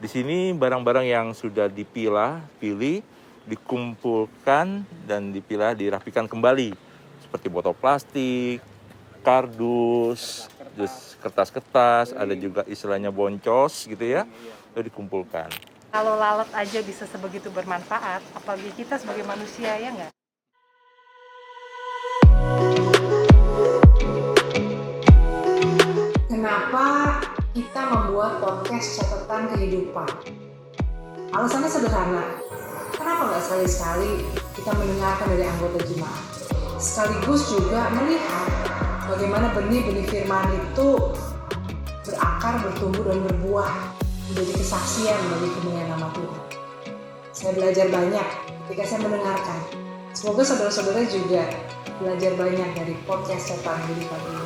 Di sini barang-barang yang sudah pilih, dikumpulkan dan dipilah, dirapikan kembali. Seperti botol plastik, kardus, terus kertas-kertas, ada juga istilahnya boncos gitu ya, itu dikumpulkan. Kalau lalat aja bisa sebegitu bermanfaat, apalagi kita sebagai manusia, ya nggak? Kenapa kita membuat podcast catatan kehidupan? Alasannya sederhana. Kenapa nggak sekali-sekali kita mendengarkan dari anggota jemaat? Sekaligus juga melihat bagaimana benih-benih firman itu berakar, bertumbuh, dan berbuah menjadi kesaksian bagi kemuliaan nama Tuhan. Saya belajar banyak ketika saya mendengarkan. Semoga saudara-saudara juga belajar banyak dari podcast catatan kehidupan ini.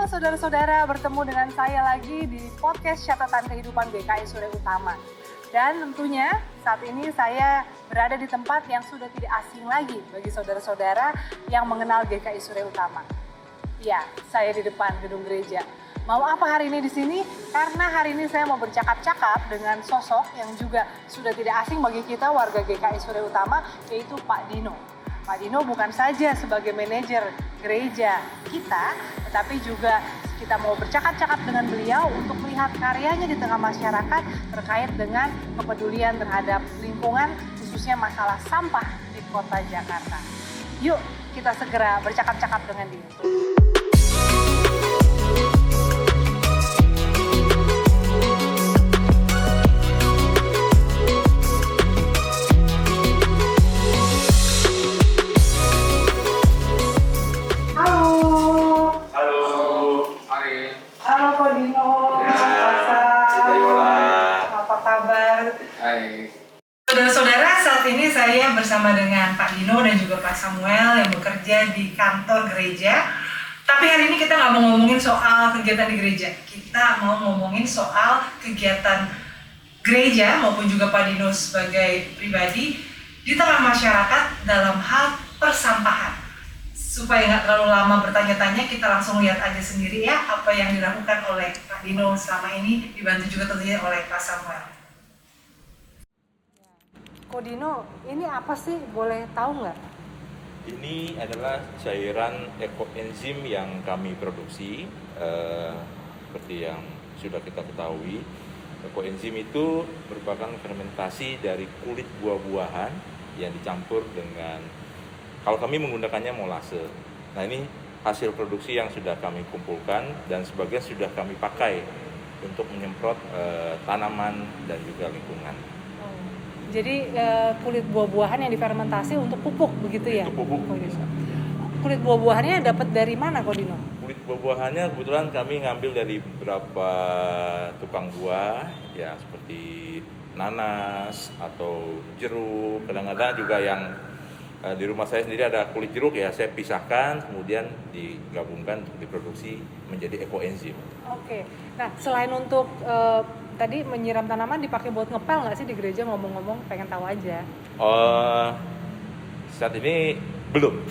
Saudara-saudara, bertemu dengan saya lagi di podcast catatan kehidupan GKI Surya Utama. Dan tentunya saat ini saya berada di tempat yang sudah tidak asing lagi bagi saudara-saudara yang mengenal GKI Surya Utama. Ya, saya di depan gedung gereja. Mau apa hari ini di sini? Karena hari ini saya mau bercakap-cakap dengan sosok yang juga sudah tidak asing bagi kita warga GKI Surya Utama, yaitu Pak Dino. Pak Dino bukan saja sebagai manajer gereja kita, tetapi juga kita mau bercakap-cakap dengan beliau untuk melihat karyanya di tengah masyarakat terkait dengan kepedulian terhadap lingkungan, khususnya masalah sampah di kota Jakarta. Yuk kita segera bercakap-cakap dengan dia. Saudara-saudara, saat ini saya bersama dengan Pak Dino dan juga Pak Samuel yang bekerja di kantor gereja. Tapi hari ini kita nggak mau ngomongin soal kegiatan di gereja. Kita mau ngomongin soal kegiatan gereja maupun juga Pak Dino sebagai pribadi di tengah masyarakat dalam hal persampahan. Supaya nggak terlalu lama bertanya-tanya, kita langsung lihat aja sendiri ya apa yang dilakukan oleh Pak Dino selama ini, dibantu juga tentunya oleh Pak Samuel. Ko Dino, ini apa sih? Boleh tahu nggak? Ini adalah cairan ekoenzim yang kami produksi. Seperti yang sudah kita ketahui, ekoenzim itu merupakan fermentasi dari kulit buah-buahan yang dicampur dengan, kalau kami menggunakannya molase. Nah, ini hasil produksi yang sudah kami kumpulkan dan sebagian sudah kami pakai untuk menyemprot tanaman dan juga lingkungan. Jadi kulit buah-buahan yang difermentasi untuk pupuk begitu ya? Untuk pupuk. Kulit buah-buahannya dapat dari mana, Ko Dino? Kulit buah-buahannya kebetulan kami ngambil dari beberapa tukang buah, ya seperti nanas atau jeruk. Kadang-kadang juga yang di rumah saya sendiri ada kulit jeruk, ya saya pisahkan kemudian digabungkan untuk diproduksi menjadi ekoenzim. Oke. Nah, selain untuk tadi menyiram tanaman, dipakai buat ngepel nggak sih di gereja? Ngomong-ngomong, pengen tahu aja. Saat ini belum.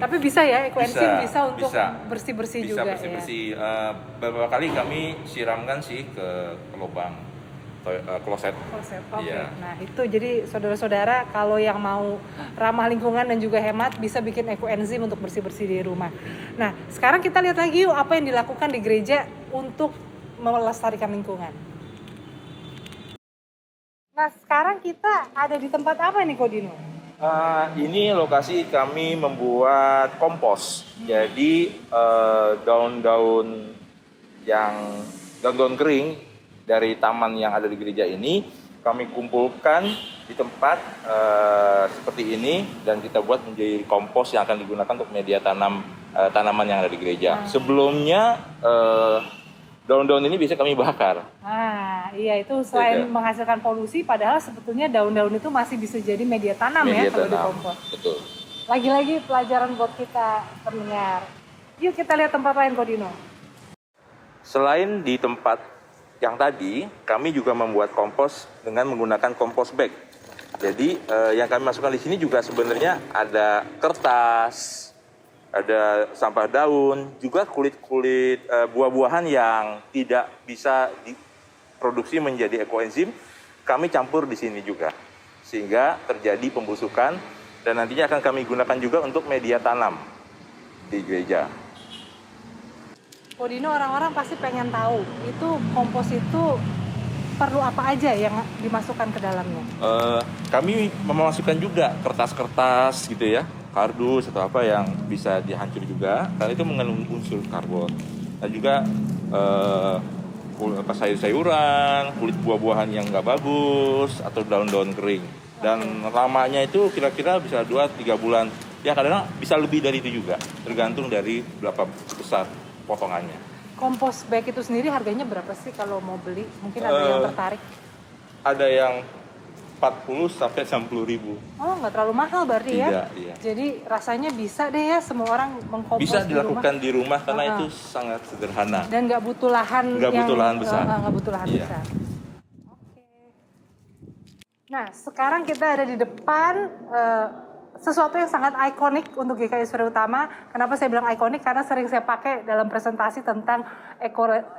Tapi bisa ya, ekoenzim bisa untuk bisa. bersih-bersih bisa juga bersih-bersih. ya? Beberapa kali kami siramkan sih ke lubang kloset. Oke. Iya. Nah itu jadi saudara-saudara kalau yang mau ramah lingkungan dan juga hemat bisa bikin ekoenzim untuk bersih-bersih di rumah. Nah sekarang kita lihat lagi yuk apa yang dilakukan di gereja untuk melestarikan lingkungan. Nah sekarang kita ada di tempat apa nih, Ko Dino? Ini lokasi kami membuat kompos. Jadi daun-daun kering dari taman yang ada di gereja ini kami kumpulkan di tempat seperti ini dan kita buat menjadi kompos yang akan digunakan untuk media tanaman yang ada di gereja. Sebelumnya daun-daun ini bisa kami bakar. Iya itu selain menghasilkan polusi, padahal sebetulnya daun-daun itu masih bisa jadi media tanam ya kalau dikompos. Betul. Lagi-lagi pelajaran buat kita pendengar. Yuk kita lihat tempat lain, Ko Dino. Selain di tempat yang tadi, kami juga membuat kompos dengan menggunakan kompos bag. Jadi yang kami masukkan di sini juga sebenarnya ada kertas, ada sampah daun, juga kulit-kulit buah-buahan yang tidak bisa diproduksi menjadi ekoenzim, kami campur di sini juga. Sehingga terjadi pembusukan dan nantinya akan kami gunakan juga untuk media tanam di gereja. Dino, orang-orang pasti pengen tahu, itu kompos itu perlu apa aja yang dimasukkan ke dalamnya? Kami memasukkan juga kertas-kertas gitu ya, kardus atau apa yang bisa dihancur juga, karena itu mengandung unsur karbon. Dan juga sayur-sayuran, kulit buah-buahan yang nggak bagus, atau daun-daun kering. Dan lamanya itu kira-kira bisa 2-3 bulan. Ya kadang bisa lebih dari itu juga, tergantung dari berapa besar potongannya. Kompos bag itu sendiri harganya berapa sih kalau mau beli? Mungkin ada yang tertarik? Ada yang 40 sampai 60 ribu. Oh, nggak terlalu mahal berarti ya? Tidak, iya. Jadi rasanya bisa deh ya semua orang mengkompos bisa dilakukan di rumah karena itu sangat sederhana. Dan nggak butuh lahan butuh lahan besar. Nggak butuh lahan besar. Oke. Nah, sekarang kita ada di depan sesuatu yang sangat ikonik untuk GKI Surya Utama. Kenapa saya bilang ikonik? Karena sering saya pakai dalam presentasi tentang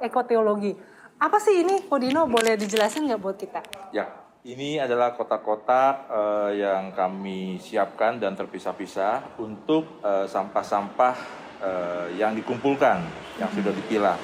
ekoteologi. Apa sih ini, Dino? Boleh dijelasin nggak buat kita? Ya, ini adalah kotak-kotak yang kami siapkan dan terpisah-pisah untuk sampah-sampah yang dikumpulkan, yang sudah dipilah.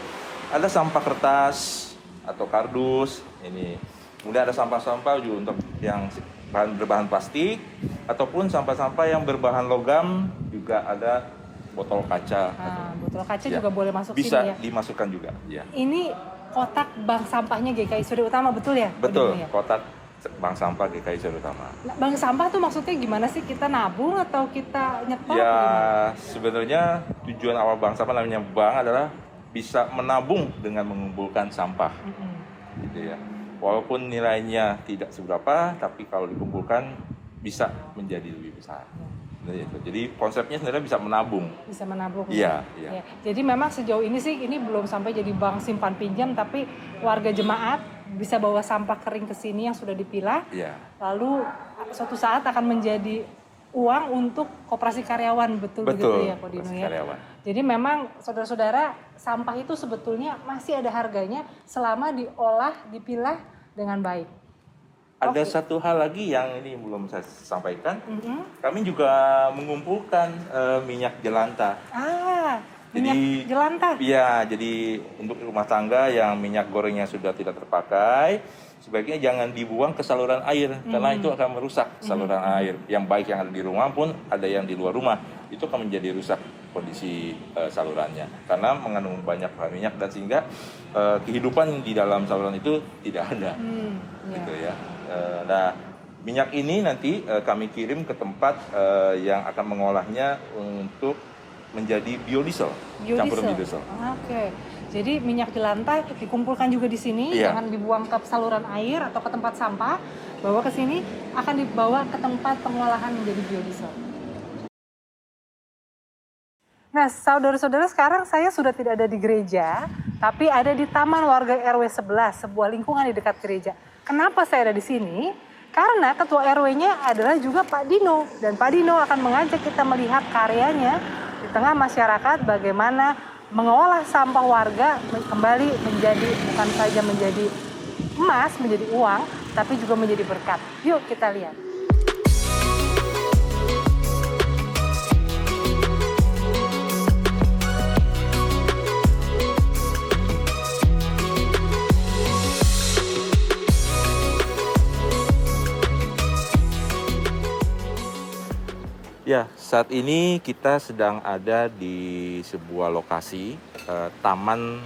Ada sampah kertas atau kardus, ini. Kemudian ada sampah-sampah juga untuk yang berbahan plastik, ataupun sampah-sampah yang berbahan logam, juga ada botol kaca. Botol kaca juga boleh masuk bisa sini ya? Bisa dimasukkan juga. Ya. Ini kotak bank sampahnya GKI Surya Utama, betul ya? Betul, ya? Kotak bank sampah GKI Surya Utama. Nah, bank sampah tuh maksudnya gimana sih? Kita nabung atau kita nyetor? Ya, sebenarnya tujuan awal bank sampah namanya bank adalah bisa menabung dengan mengumpulkan sampah. Gitu ya. Walaupun nilainya tidak seberapa, tapi kalau dikumpulkan bisa menjadi lebih besar. Jadi konsepnya sebenarnya bisa menabung. Bisa menabung. Iya. Ya. Jadi memang sejauh ini sih ini belum sampai jadi bank simpan pinjam, tapi warga jemaat bisa bawa sampah kering ke sini yang sudah dipilah. Iya. Lalu suatu saat akan menjadi uang untuk koperasi karyawan, betul begitu ya, Dino ya. Karyawan. Jadi memang saudara-saudara, sampah itu sebetulnya masih ada harganya selama diolah, dipilah dengan baik. Ada satu hal lagi yang ini belum saya sampaikan. Kami juga mengumpulkan minyak jelantah. Minyak jelantah? Iya, jadi untuk rumah tangga yang minyak gorengnya sudah tidak terpakai, sebaiknya jangan dibuang ke saluran air, karena itu akan merusak saluran air. Yang baik yang ada di rumah pun ada yang di luar rumah, itu akan menjadi rusak kondisi salurannya, karena mengandung banyak bahan minyak dan sehingga kehidupan di dalam saluran itu tidak ada. Gitu ya. Nah, minyak ini nanti kami kirim ke tempat yang akan mengolahnya untuk menjadi biodiesel. Campur biodiesel. Oke. Jadi minyak jelantah dikumpulkan juga di sini, jangan dibuang ke saluran air atau ke tempat sampah, bawa ke sini, akan dibawa ke tempat pengolahan menjadi biodiesel. Nah, saudara-saudara, sekarang saya sudah tidak ada di gereja, tapi ada di Taman Warga RW 11, sebuah lingkungan di dekat gereja. Kenapa saya ada di sini? Karena ketua RW-nya adalah juga Pak Dino, dan Pak Dino akan mengajak kita melihat karyanya di tengah masyarakat, bagaimana mengolah sampah warga kembali menjadi, bukan saja menjadi emas, menjadi uang, tapi juga menjadi berkat. Yuk kita lihat. Ya, saat ini kita sedang ada di sebuah lokasi taman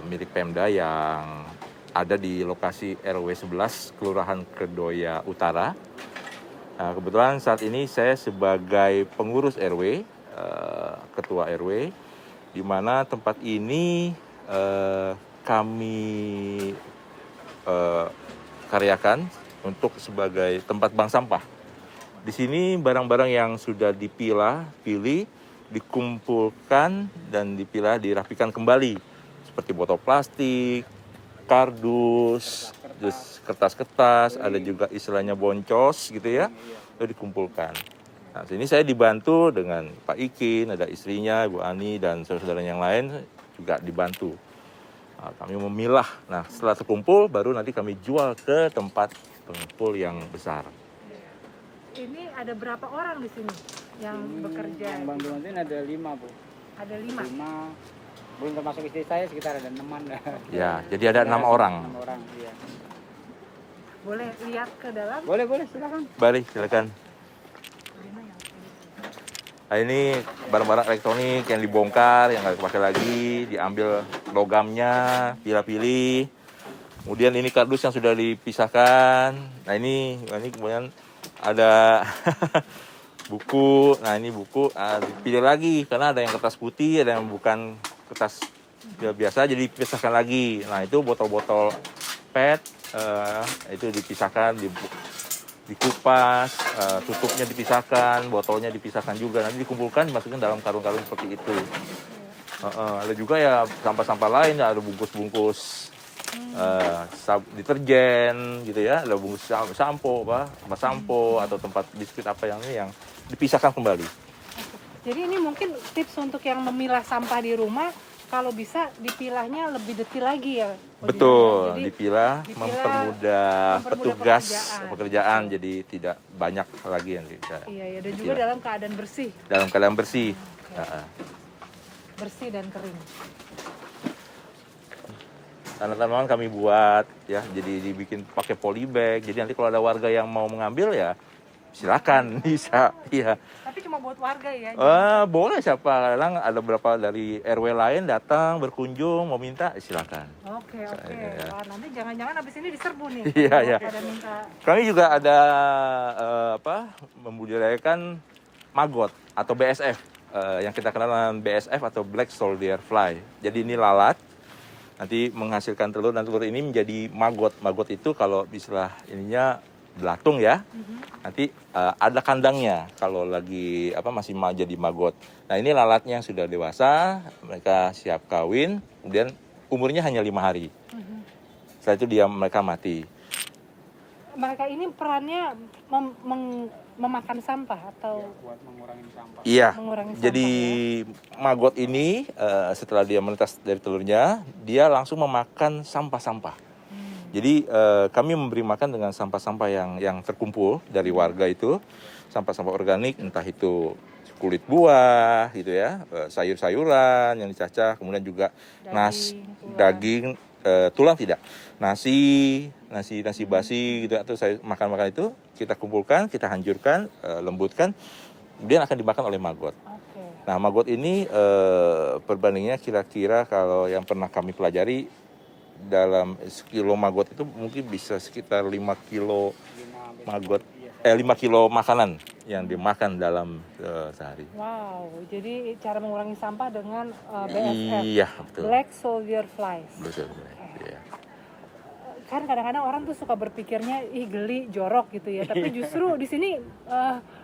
milik Pemda yang ada di lokasi RW 11 Kelurahan Kedoya Utara. Nah, kebetulan saat ini saya sebagai pengurus RW, ketua RW, di mana tempat ini kami karyakan untuk sebagai tempat bank sampah. Di sini barang-barang yang sudah pilih, dikumpulkan dan dipilah, dirapikan kembali seperti botol plastik, kardus, terus kertas-kertas, ada juga istilahnya boncos gitu ya, itu dikumpulkan. Nah, sini saya dibantu dengan Pak Ikin, ada istrinya, Bu Ani, dan saudara-saudara yang lain juga dibantu. Nah, kami memilah. Nah, setelah terkumpul, baru nanti kami jual ke tempat pengumpul yang besar. Ini ada berapa orang di sini yang bekerja? Yang bantu-bantuin ada 5, Bu. Ada 5. 5, belum termasuk istri saya, sekitar ada 6-an. Ya, jadi ada 6 orang. 6 orang, iya. Boleh lihat ke dalam? Boleh, silakan. Balik, silakan. Nah, ini barang-barang elektronik yang dibongkar, yang nggak dipakai lagi, diambil logamnya, pilih-pilih. Kemudian ini kardus yang sudah dipisahkan. Nah ini kemudian ada buku. Nah ini buku dipilih lagi karena ada yang kertas putih, ada yang bukan kertas biasa, jadi dipisahkan lagi. Nah itu botol-botol PET itu dipisahkan, dikupas, tutupnya dipisahkan, botolnya dipisahkan juga. Nanti dikumpulkan, dimasukkan dalam karung-karung seperti itu. Ada juga ya sampah-sampah lain, ada bungkus-bungkus deterjen gitu ya, ada bungkus sampo, sampo atau tempat biskuit apa yang dipisahkan kembali. Jadi ini mungkin tips untuk yang memilah sampah di rumah, kalau bisa dipilahnya lebih detil lagi ya. Betul, Jadi, dipilah mempermudah petugas pekerjaan, jadi tidak banyak lagi yang bisa. Iya, dan juga dalam keadaan bersih. Dalam keadaan bersih. Bersih dan kering. Tanaman kami buat ya, jadi dibikin pakai polybag. Jadi nanti kalau ada warga yang mau mengambil ya silakan, bisa. Iya. Tapi cuma buat warga ya? Boleh, siapa kadang ada beberapa dari RW lain datang berkunjung mau minta, silakan. Oke. Wah, nanti jangan-jangan habis ini diserbu nih. Iya. Pada minta. Kami juga ada membudidayakan maggot atau BSF, yang kita kenal dengan BSF atau Black Soldier Fly. Jadi ini lalat, nanti menghasilkan telur, dan telur ini menjadi maggot. Maggot itu kalau istilah ininya belatung ya. Nanti ada kandangnya kalau lagi masih jadi maggot. Nah ini lalatnya yang sudah dewasa, mereka siap kawin, kemudian umurnya hanya 5 hari. Setelah itu mereka mati. Mereka ini perannya memakan sampah atau Buat mengurangi sampah. Iya. mengurangi sampah? Jadi maggot ini setelah dia menetas dari telurnya, dia langsung memakan sampah-sampah. Jadi kami memberi makan dengan sampah-sampah yang terkumpul dari warga itu, sampah-sampah organik, entah itu kulit buah gitu ya, sayur-sayuran yang dicacah, kemudian juga daging, tulang tidak, nasi basi gitu, atau makan itu kita kumpulkan, kita hancurkan, lembutkan, kemudian akan dimakan oleh maggot. Nah maggot ini perbandingannya kira-kira kalau yang pernah kami pelajari, dalam sekilo maggot itu mungkin bisa sekitar 5 kilo maggot, 5 kilo makanan yang dimakan dalam sehari. Wow, jadi cara mengurangi sampah dengan BSF, iya, betul. Black Soldier Flies. Betul. Iya. Kan kadang-kadang orang tuh suka berpikirnya geli, jorok gitu ya. Tapi justru di sini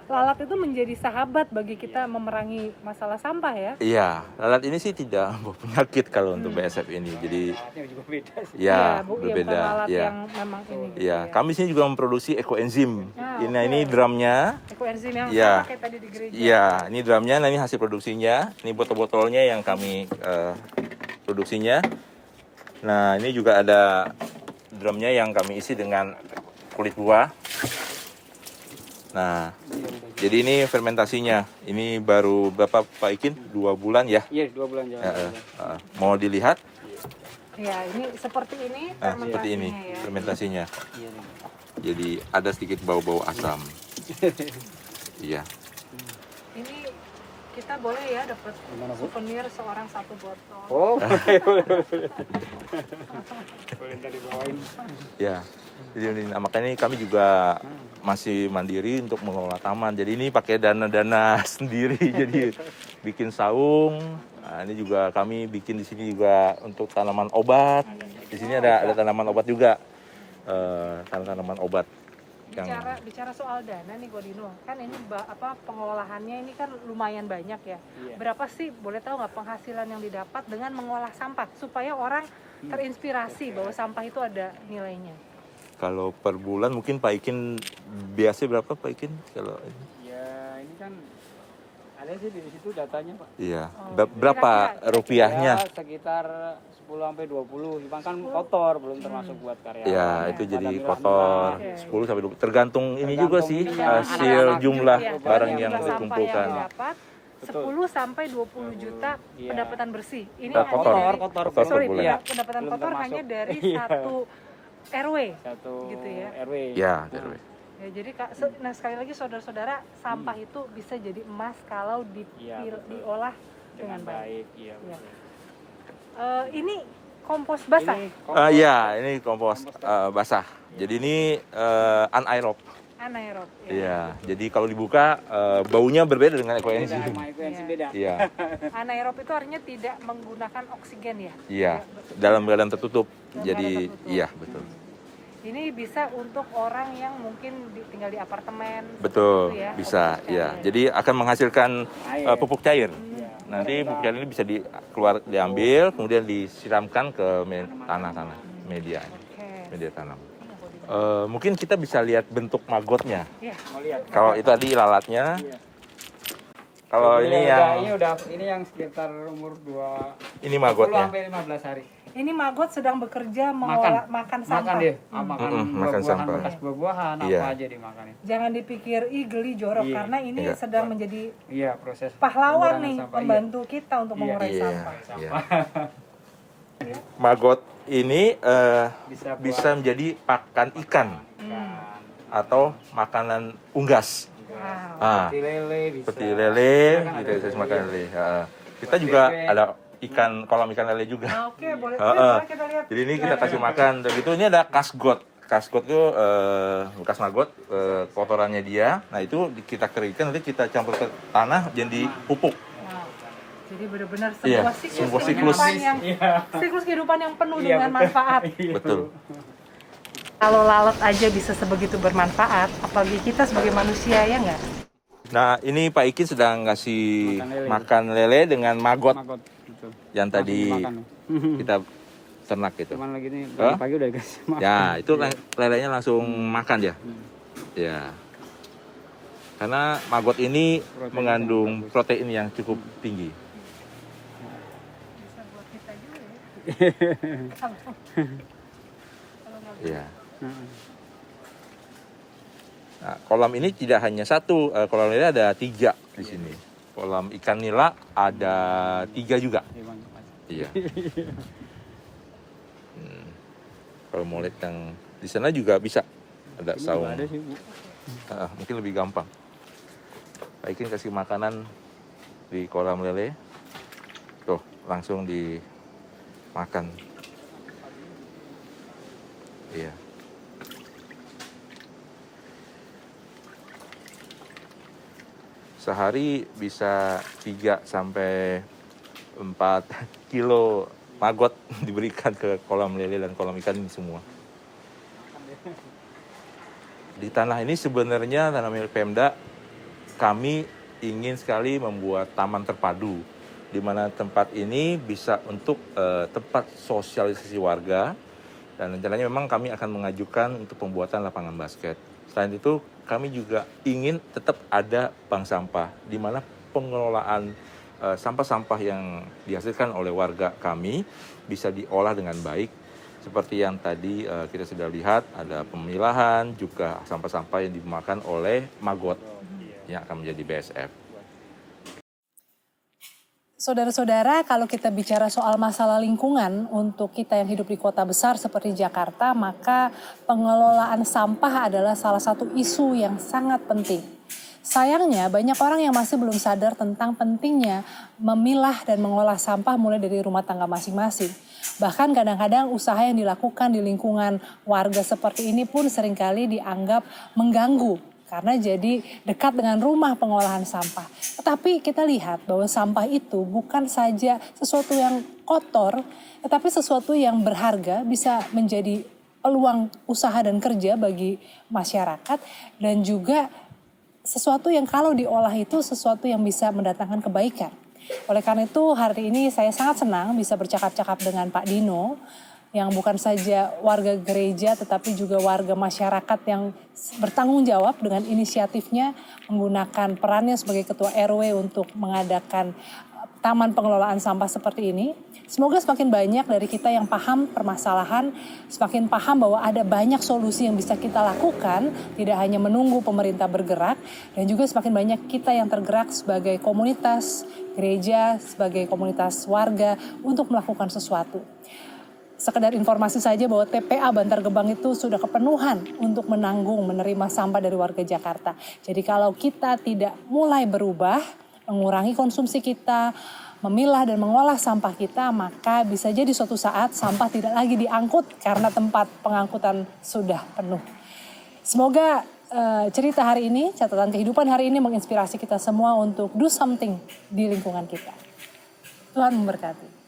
lalat itu menjadi sahabat bagi kita memerangi masalah sampah ya. Iya, lalat ini sih tidak membawa penyakit kalau untuk BSF ini. Jadi Lalatnya juga beda sih. ya, bukan berbeda. lalat Ya. yang memang ini gitu Ya, ya. kami sini juga memproduksi ekoenzim. Nah, Ini drumnya. Ekoenzim yang Ya. sama kayak tadi di gereja. Iya, ini drumnya, nah ini hasil produksinya. Ini botol-botolnya yang kami produksinya. Nah, ini juga ada drumnya yang kami isi dengan kulit buah. Nah, jadi ini fermentasinya. Ini baru berapa Pak Ikin? 2 bulan ya? Iya, 2 bulan jalan. Mau dilihat? Ya, ini seperti ini Nah, seperti ini fermentasinya ya. fermentasinya. Iya. Jadi ada sedikit bau-bau asam. Iya. Ini kita boleh ya dapat Gimana, Bu? souvenir seorang 1 botol. Oh, boleh tadi bawain. Ya. Jadi makanya ini kami juga masih mandiri untuk mengelola taman. Jadi ini pakai dana-dana sendiri. Jadi bikin saung. Nah, ini juga kami bikin di sini juga untuk tanaman obat. Di sini ada tanaman obat juga. Tanaman obat. bicara soal dana nih Godino, kan ini pengolahannya ini kan lumayan banyak ya. Iya. Berapa sih, boleh tahu nggak penghasilan yang didapat dengan mengolah sampah supaya orang terinspirasi bahwa sampah itu ada nilainya? Kalau per bulan mungkin Pak Ikin biasa berapa Pak Ikin kalau ini? Ya ini kan ada sih di situ datanya Pak. Iya. Oh, Berapa kira-kira rupiahnya? Ya, sekitar 10-20. Cuman kan kotor, belum termasuk buat karyawan. Ya, itu Ada jadi milah-milah. kotor. Oke. 10 sampai 20. Tergantung ini juga sih ininya, hasil anak-anak jumlah Iya, barang jumlah yang sampah dikumpulkan. yang didapat 10 sampai 20 juta Iya. pendapatan bersih. Ini Kotor. hanya Kotor. Kotor sorry, per bulan. Iya. pendapatan Belum kotor termasuk. hanya dari Iya. satu RW. Satu Gitu ya. RW. Ya, Nah, RW. Ya, jadi nah sekali lagi saudara-saudara, sampah itu bisa jadi emas kalau Iya, betul. diolah dengan baik. Iya. Iya. betul. Ini kompos basah. Ini kompos. Ya, ini kompos basah. Jadi ini anaerob. Anaerob. Iya. Jadi kalau dibuka baunya berbeda dengan Beda ekoenzim. sama ekoenzim beda. Iya. Anaerob itu artinya tidak menggunakan oksigen ya. Iya. Dalam keadaan tertutup. Dalam Jadi keadaan tertutup. iya, betul. Ini bisa untuk orang yang mungkin tinggal di apartemen. Betul, gitu ya, bisa. kompos Ya. cair. Jadi akan menghasilkan Air. pupuk cair. Iya. Nanti pupuk cair ini bisa diambil, kemudian disiramkan ke tanah-tanah media Oke. tanam. Mungkin kita bisa lihat bentuk magotnya. Iya. Mau lihat. Kalau itu tadi lalatnya. Iya. Kalau ini ini yang sekitar umur 2 ini magotnya. sampai 15 hari. Ini maggot sedang bekerja mengolah makan sampah. Makan dia. Makan makan buah-buahan, sampah. bekas buah-buahan Iya. apa aja dimakan itu. Jangan dipikir geli jorok Iya. karena ini Iya. sedang menjadi Iya, proses pahlawan pengurangan nih, sampah. membantu kita untuk Iya. mengurai Iya. sampah. Iya. Magot ini Bisa bisa menjadi pakan ikan atau makanan unggas. Wow. Ah, seperti lele bisa. seperti lele, gitu bisa makan lele. Kita juga ada kolam ikan lele juga. Nah, oke, boleh Heeh. kita lihat. Jadi ini kita kasih makan. Dan itu ini ada kasgot. Kasgot itu bekas maggot, kotorannya dia. Nah itu kita keringkan, nanti kita campur ke tanah jadi pupuk. Wow. Jadi benar-benar Iya, sebuah sebuah kehidupan siklus. yang Iya. siklus kehidupan yang penuh Iya, dengan betul. manfaat. Betul. Kalau lalat aja bisa sebegitu bermanfaat, apalagi kita sebagai manusia ya nggak? Nah ini Pak Ikin sedang ngasih Makan lele. makan lele dengan maggot Magot gitu. yang Langsung tadi dimakan. kita ternak itu. Cuman lagi nih Hah? pagi udah dikasih makan. Ya itu lelenya langsung makan ya. Ya. Karena maggot ini Protein mengandung yang bagus. protein yang cukup tinggi. Bisa buat kita juga ya. Ya. Heeh. Nah, kolam ini tidak hanya satu, kolam lele ada 3 di sini. Kolam ikan nila ada 3 juga. Emang. Iya. Kalau mau lihat yang di sana juga bisa ada Ini saung. juga ada sih, Bu. Mungkin lebih gampang. Pak Ikin kasih makanan di kolam lele. Tuh, langsung dimakan. Iya. Sehari bisa 3 sampai 4 kilo maggot diberikan ke kolam lele dan kolam ikan ini semua. Di tanah ini sebenarnya tanah milik Pemda, kami ingin sekali membuat taman terpadu, di mana tempat ini bisa untuk tempat sosialisasi warga, dan rencananya memang kami akan mengajukan untuk pembuatan lapangan basket. Selain itu, kami juga ingin tetap ada bank sampah, di mana pengelolaan sampah-sampah yang dihasilkan oleh warga kami bisa diolah dengan baik. Seperti yang tadi kita sudah lihat, ada pemilahan, juga sampah-sampah yang dimakan oleh maggot yang akan menjadi BSF. Saudara-saudara, kalau kita bicara soal masalah lingkungan untuk kita yang hidup di kota besar seperti Jakarta, maka pengelolaan sampah adalah salah satu isu yang sangat penting. Sayangnya banyak orang yang masih belum sadar tentang pentingnya memilah dan mengolah sampah mulai dari rumah tangga masing-masing. Bahkan kadang-kadang usaha yang dilakukan di lingkungan warga seperti ini pun seringkali dianggap mengganggu karena jadi dekat dengan rumah pengolahan sampah. Tetapi kita lihat bahwa sampah itu bukan saja sesuatu yang kotor, tetapi sesuatu yang berharga, bisa menjadi peluang usaha dan kerja bagi masyarakat, dan juga sesuatu yang kalau diolah itu sesuatu yang bisa mendatangkan kebaikan. Oleh karena itu hari ini saya sangat senang bisa bercakap-cakap dengan Pak Dino, yang bukan saja warga gereja tetapi juga warga masyarakat yang bertanggung jawab dengan inisiatifnya menggunakan perannya sebagai ketua RW untuk mengadakan taman pengelolaan sampah seperti ini. Semoga semakin banyak dari kita yang paham permasalahan, semakin paham bahwa ada banyak solusi yang bisa kita lakukan, tidak hanya menunggu pemerintah bergerak, dan juga semakin banyak kita yang tergerak sebagai komunitas gereja, sebagai komunitas warga untuk melakukan sesuatu. Sekedar informasi saja bahwa TPA Bantar Gebang itu sudah kepenuhan untuk menerima sampah dari warga Jakarta. Jadi kalau kita tidak mulai berubah, mengurangi konsumsi kita, memilah dan mengolah sampah kita, maka bisa jadi suatu saat sampah tidak lagi diangkut karena tempat pengangkutan sudah penuh. Semoga cerita hari ini, catatan kehidupan hari ini menginspirasi kita semua untuk do something di lingkungan kita. Tuhan memberkati.